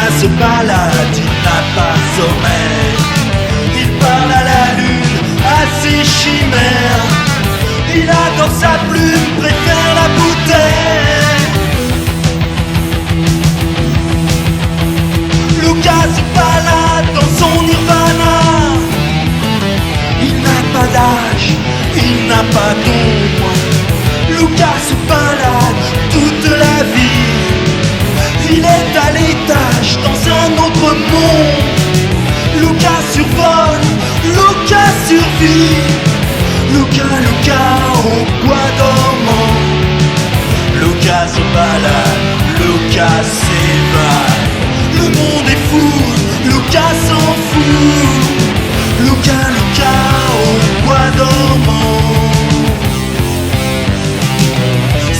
Lucas se balade, il n'a pas sommeil. Il parle à la lune, à ses chimères. Il adore sa plume, préfère la bouteille. Lucas se balade dans son nirvana. Il n'a pas d'âge, il n'a pas d'ombre. Lucas se balade toute la vie. Il est à l'étage dans un autre monde. Lucas survole, Lucas survit. Lucas au bois dormant. Lucas se balade, Lucas s'évade. Le monde est fou, Lucas s'en fout. Lucas au bois dormant.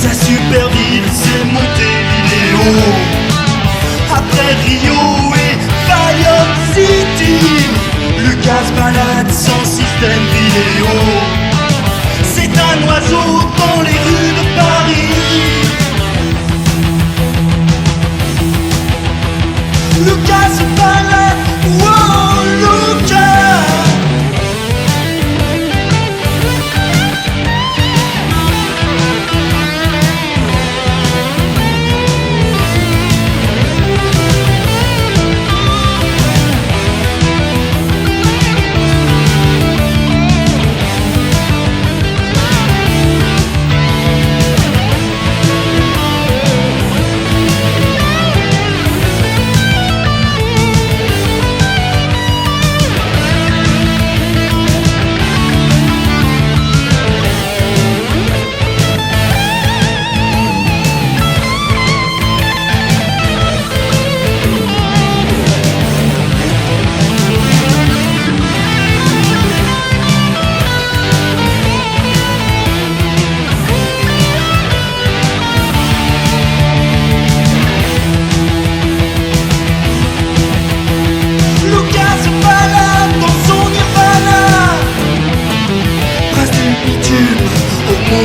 Sa super ville, c'est Montevideo. Après Rio et Valley City, Lucas balade sans système vidéo. C'est un oiseau dans les rues de Paris. Lucas se balade, wow, Lucas.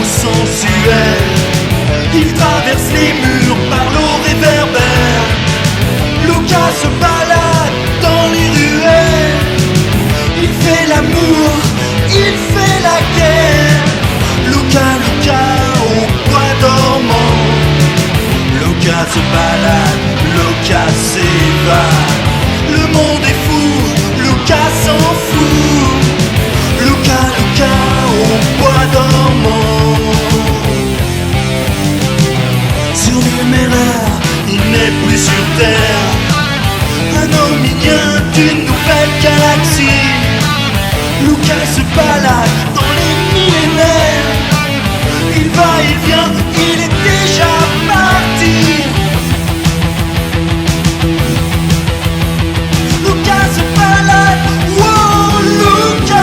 Sensuel, il traverse les murs par l'eau réverbère. Lucas se balade dans les ruelles. Il fait l'amour, il fait la guerre. Lucas au bois dormant. Lucas se balade, Lucas s'évade. Le monde est fou, Lucas s'en fout. Lucas au bois dormant. Sur Numéraire, il n'est plus sur Terre. Un homme il vient d'une nouvelle galaxie. Lucas se balade dans les millénaires. Il va, il vient, il est déjà parti. Lucas se balade, wow, Lucas.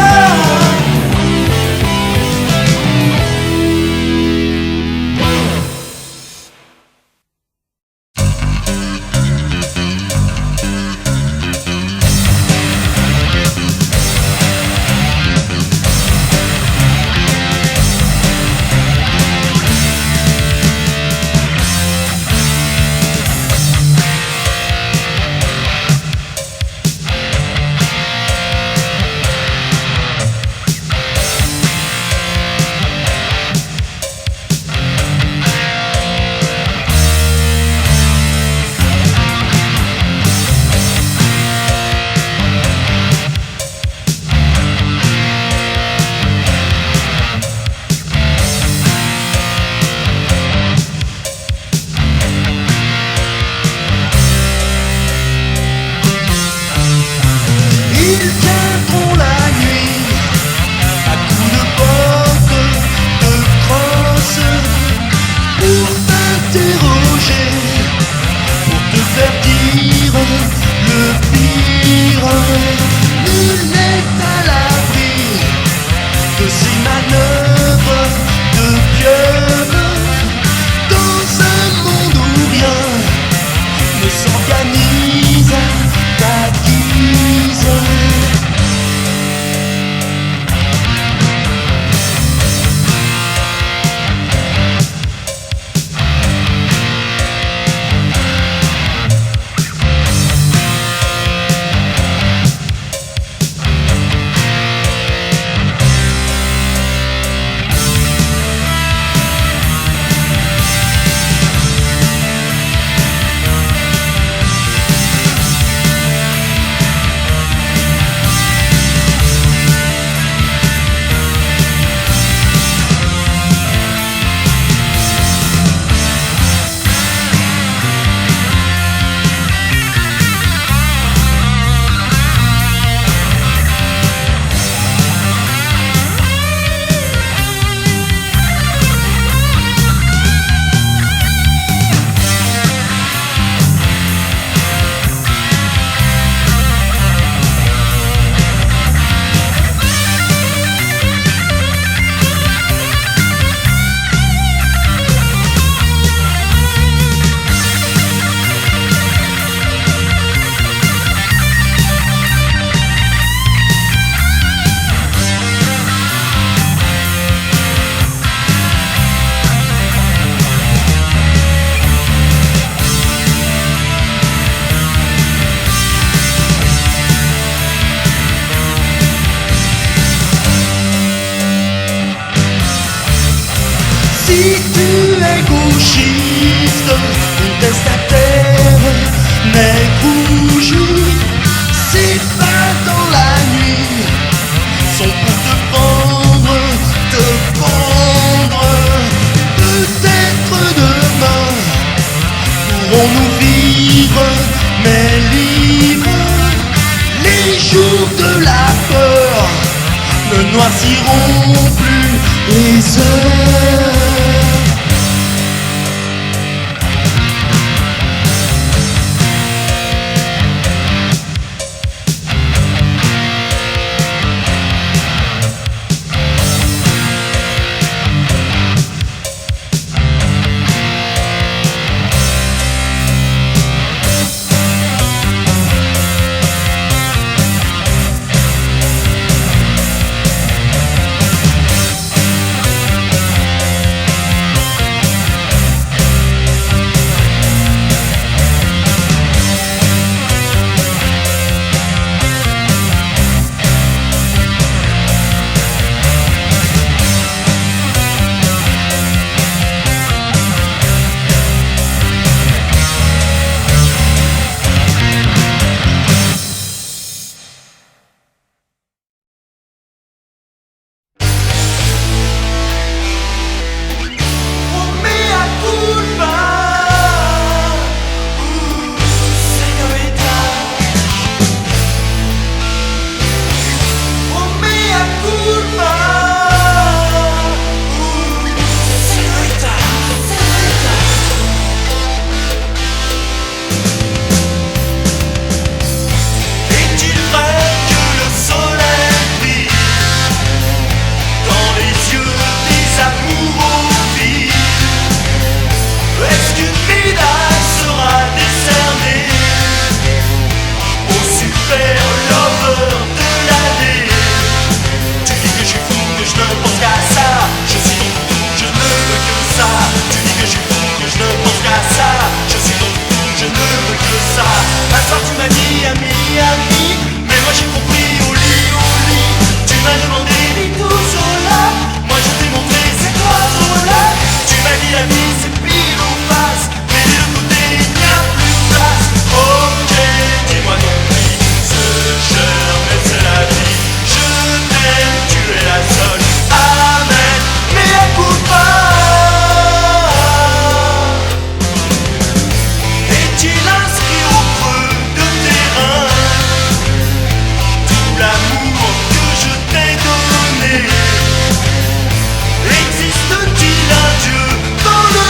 ne noirciront plus les heures. Existe-t-il un Dieu dans le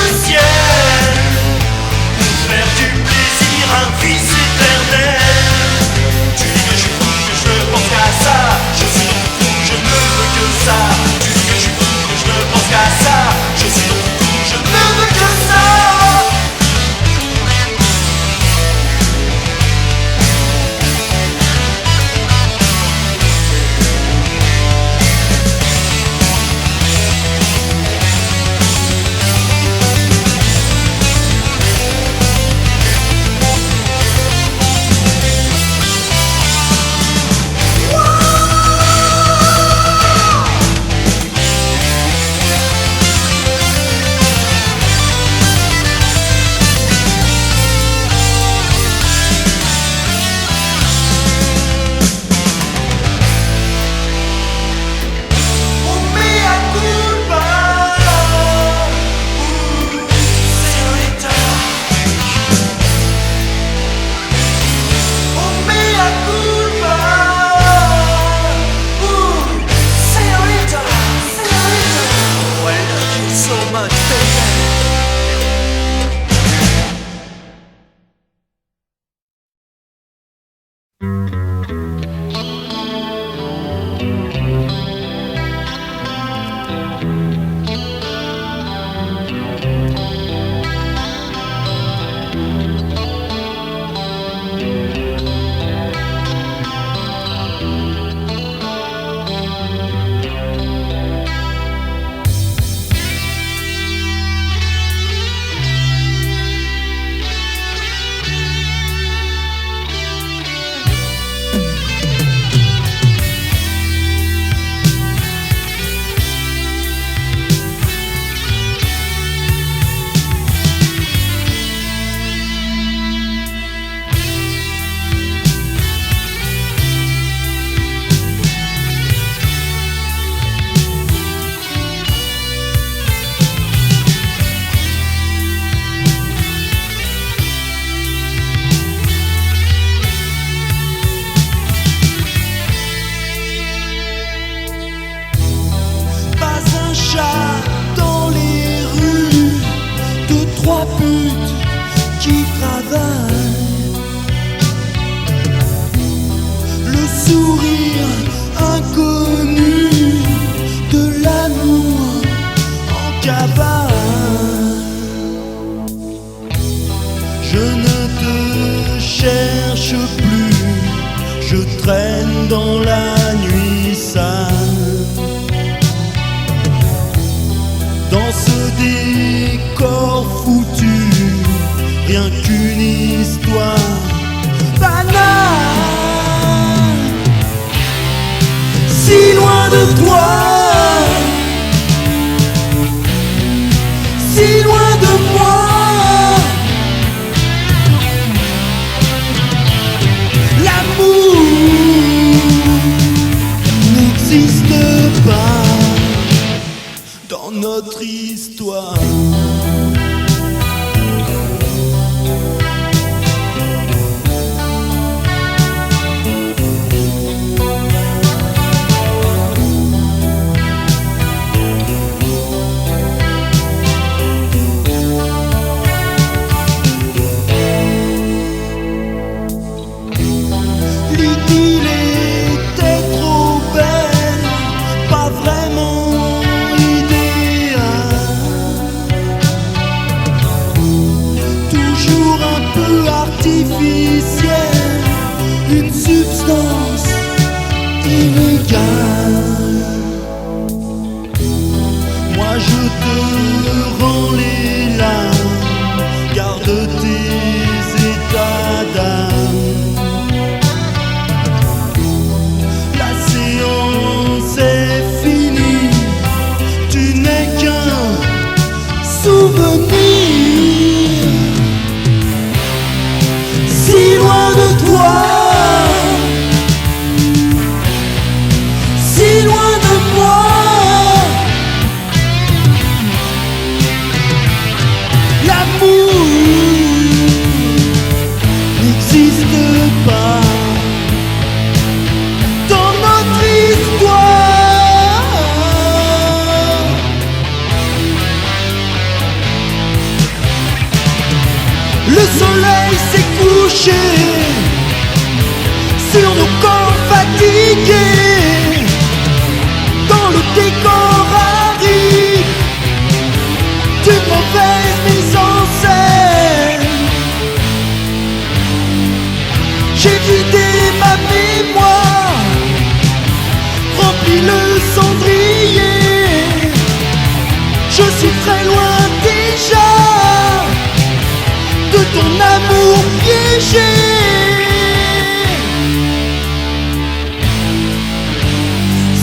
traîne dans la nuit sale. Dans ce décor foutu, rien qu'une histoire banale. Si loin de toi, si loin de moi, l'amour n'existe pas dans notre histoire. L'idylle était trop belle, pas vraiment idéale. Toujours un peu artificielle, une substance illégale. Moi je te rends les larmes, garde tes états d'âme. C'est fini, tu n'es qu'un souvenir. Si loin de toi, si loin de moi, l'amour n'existe pas dans notre histoire. Le soleil s'est couché sur nos corps fatigués. Dans le décor aride d'une mauvaise mise en scène, j'ai vidé ma mémoire, rempli le cendrier. Je suis très loin déjà de ton amour piégé.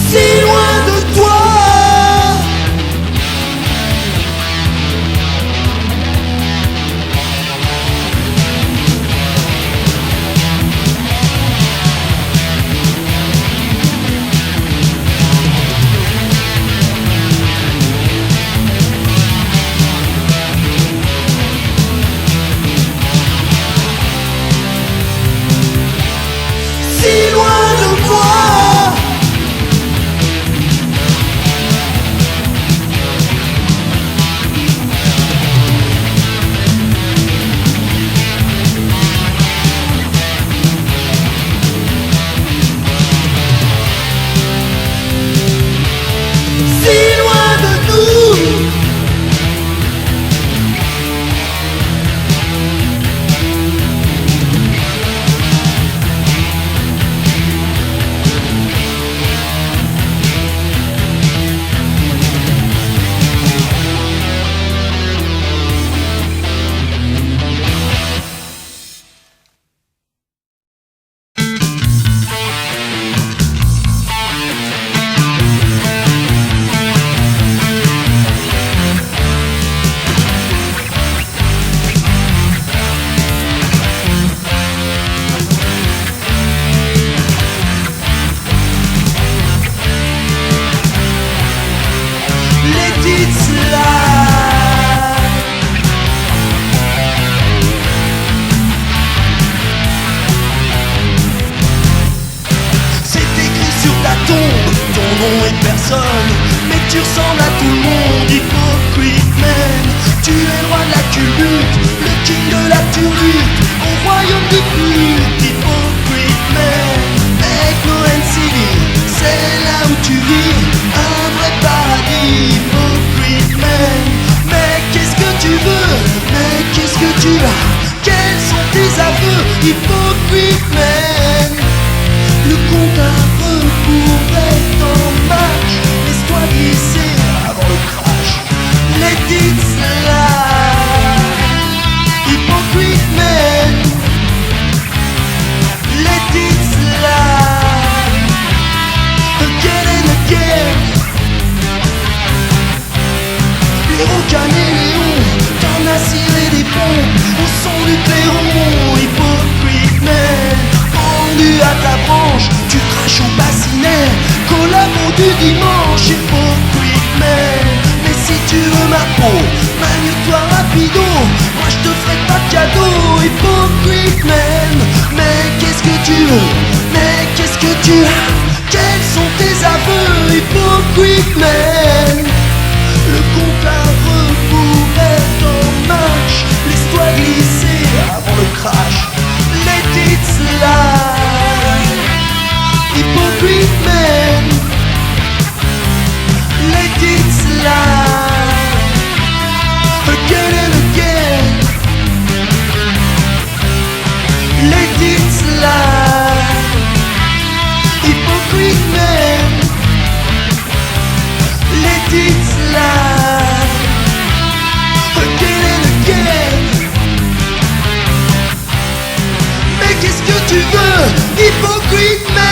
Si loin de toi, si loin de moi. Si loin de nous. Personne, mais tu ressembles à tout le monde. Hypocrite man, tu es le roi de la culbute, le king de la turlute, au royaume du pute. Hypocrite man, make no city, c'est là où tu vis, un vrai paradis. Hypocrite man, mais qu'est-ce que tu veux, mais qu'est-ce que tu as, quels sont tes aveux? Hypocrite man, le à cirer des pompes au son du clairon. Hypocrite man, pendu à ta branche, tu craches au bassinet. Collabo du dimanche, hypocrite man. Mais si tu veux ma peau, magne-toi rapido, moi je te ferai pas de cadeau. Hypocrite man, mais qu'est-ce que tu veux, mais qu'est-ce que tu as, quels sont tes aveux? Hypocrite man, le compte à rebours est en marche, laisse-toi glisser avant le crash. Let it slide. Hypocrite man, let it slide. Again and again, let it slide. Hypocrite man, let it slide. Again and again. Mais qu'est-ce que tu veux, hypocrite man?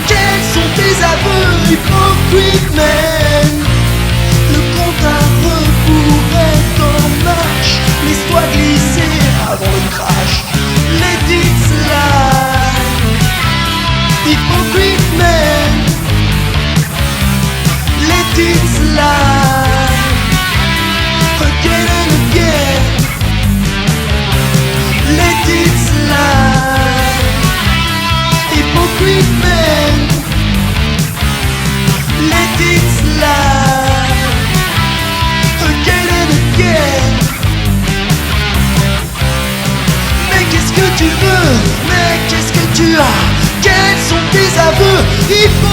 Quels sont tes aveux, hypocrite man? Le compte à rebours est en marche, laisse-toi glisser avant le crash. Let it slide. Hypocrite man, let it slide. Again and again, let it slide. Hypocrite man, let it slide. Again and again. Mais qu'est-ce que tu veux, mais qu'est-ce que tu as, quels sont tes aveux? Hypocrite.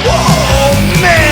Oh man.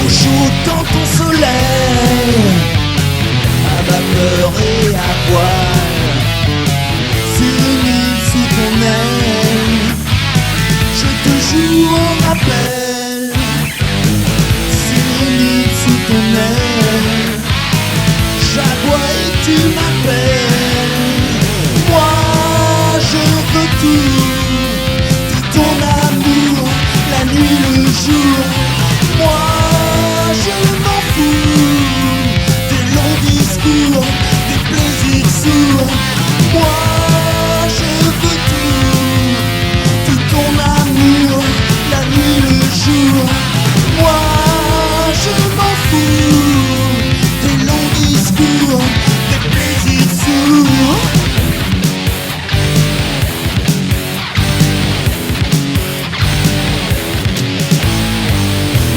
au chaud dans ton soleil, à vapeur et à voile, sur une île sous ton aile, je te joue en rappel, sur une île sous ton aile, j'aboie et tu m'appelles, moi je veux tout ton amour, la nuit, le jour, moi je m'en fous des longs discours, des plaisirs sourds, moi je veux tout ton amour, la nuit, le jour, moi je m'en fous des longs discours, des plaisirs sourds.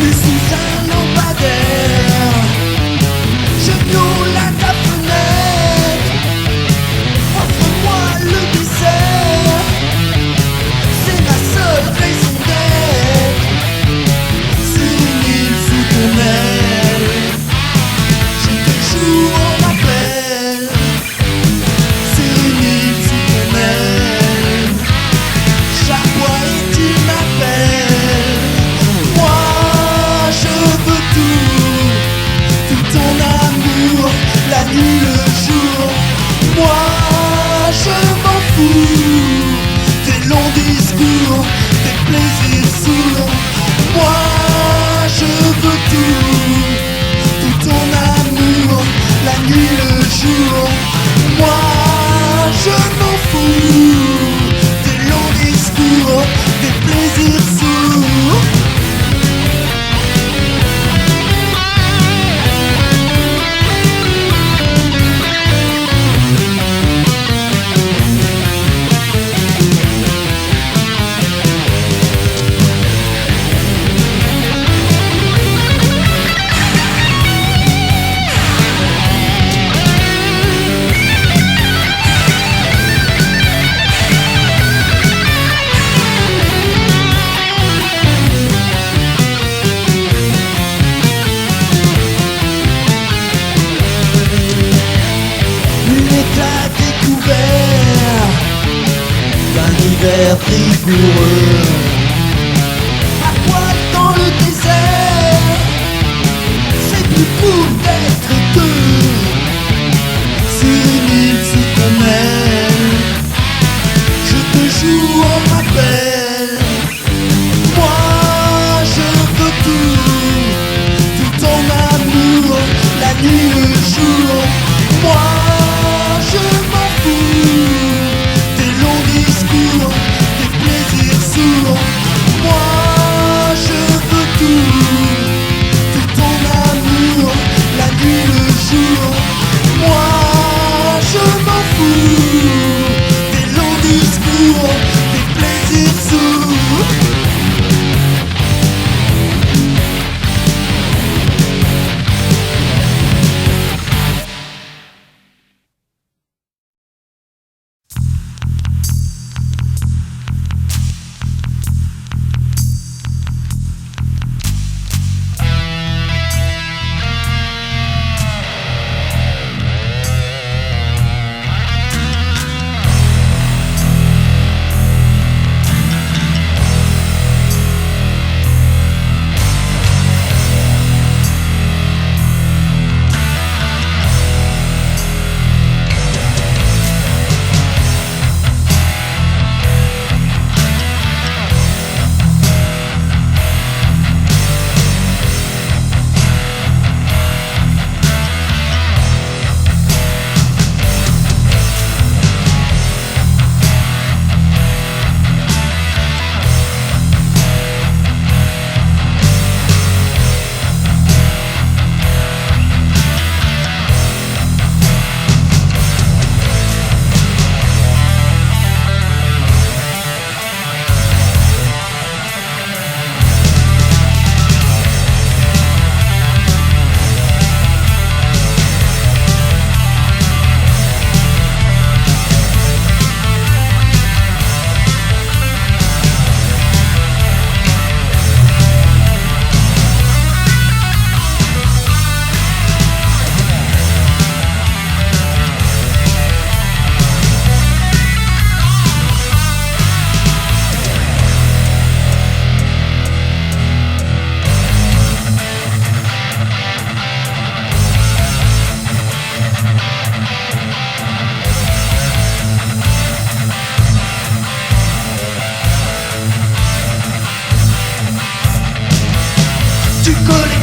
Mais sous un lampadaire, je miaule à ta fenêtre, offre-moi le dessert, c'est ma seule raison d'être, sur une île sous ton aile, je te joue en rappel, sur une île sous ton aile, j'aboie et tu m'appelles, moi je veux tout ton amour, la nuit, le jour, moi je m'en fous des longs discours, des plaisirs sourds, moi je veux tout ton amour, la nuit, le jour, moi je m'en fous des longs discours, des plaisirs sourds. L'éclat découvert d'un hiver rigoureux, à poil dans le désert, c'est plus cool d'être deux, sur une île sous ton aile, je te joue en rappel, moi je veux tout ton amour, la nuit, le jour, moi je m'en fous des longs discours, des plaisirs sourds, moi je veux tout ton amour, la nuit, le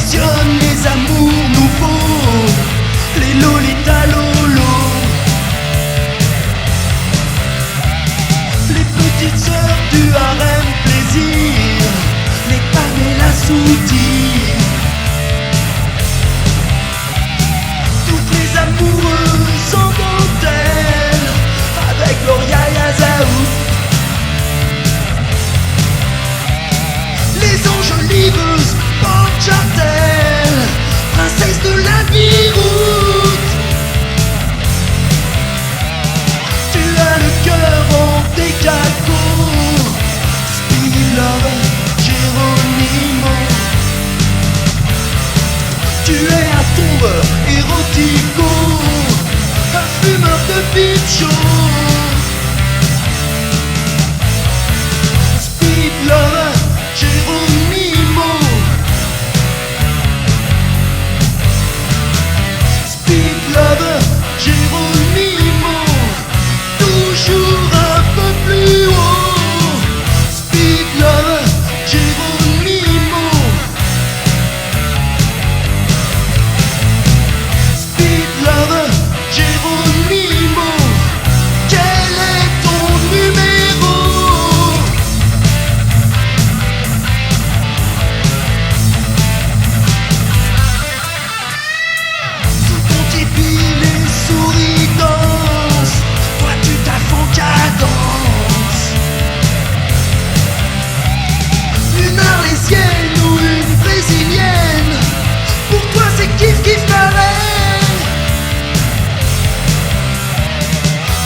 collectionne les amours nouveaux, les Lolita Lolo, les petites sœurs du harem plaisir, les Pamela Souti, toutes les amoureuses en dentelle avec Gloria Yazaou, les enjoliveuses porte-jartel, princesse de la Biroute. Tu as le cœur en décalco, Speed Love, Geronimo. Tu es un tombeur érotico, un fumeur de bicho. Speed Love, Geronimo. Speed Love, Geronimo. Toujours un peu plus haut. Speed Love, Geronimo. Speed Love, Geronimo. Quel est ton numéro? Sous ton tipi les souris dansent, toi tu taffes en cadence. Une arlésienne ou une brésilienne, pour toi c'est kiff kiff pareil.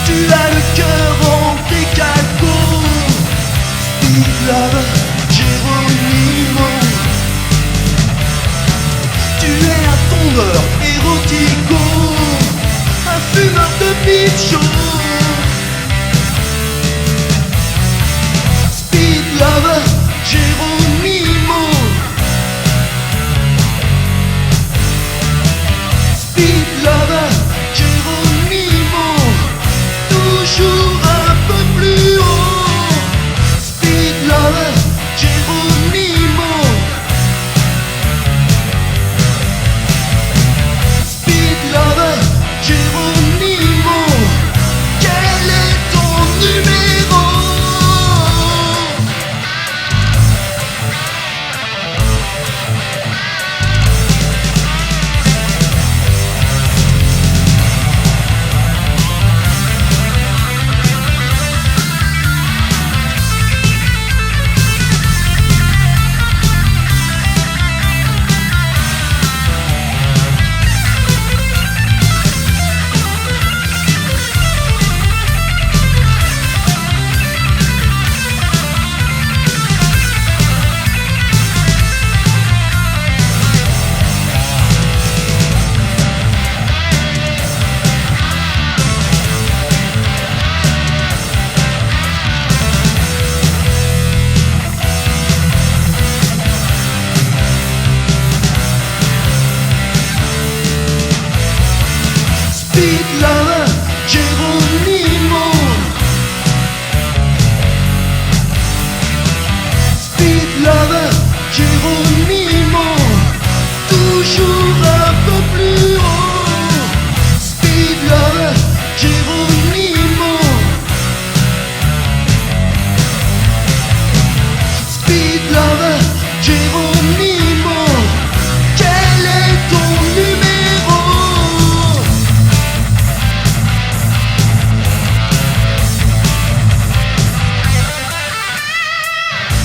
Tu as le cœur en décalco, Speed Love, Geronimo. Tu es un tombeur érotico, un fumeur de bicho. Speed Love, Geronimo. Speed Love, Geronimo. Toujours un peu plus haut. Speed Love, Geronimo. Speed Love, Geronimo. Quel est ton numéro? Speed Love, Geronimo. Speed Love, Geronimo. Toujours un peu plus haut. Speed Love, Geronimo. Speed Love, Geronimo. Quel est ton numéro?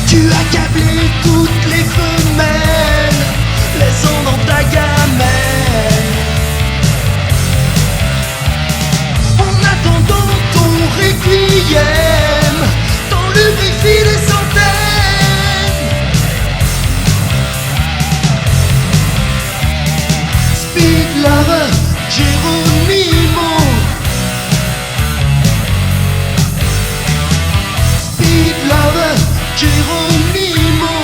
Tu as câblé toutes les femelles, laissant dans ta gamelle. En attendant ton requiem, t'en lubrifie des centaines. Speed Love, Geronimo. Speed Love, Geronimo.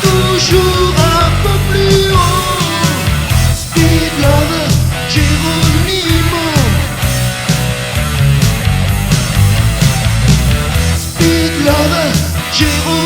Toujours un peu plus haut. Speed Love, Geronimo. Speed Love, Geronimo.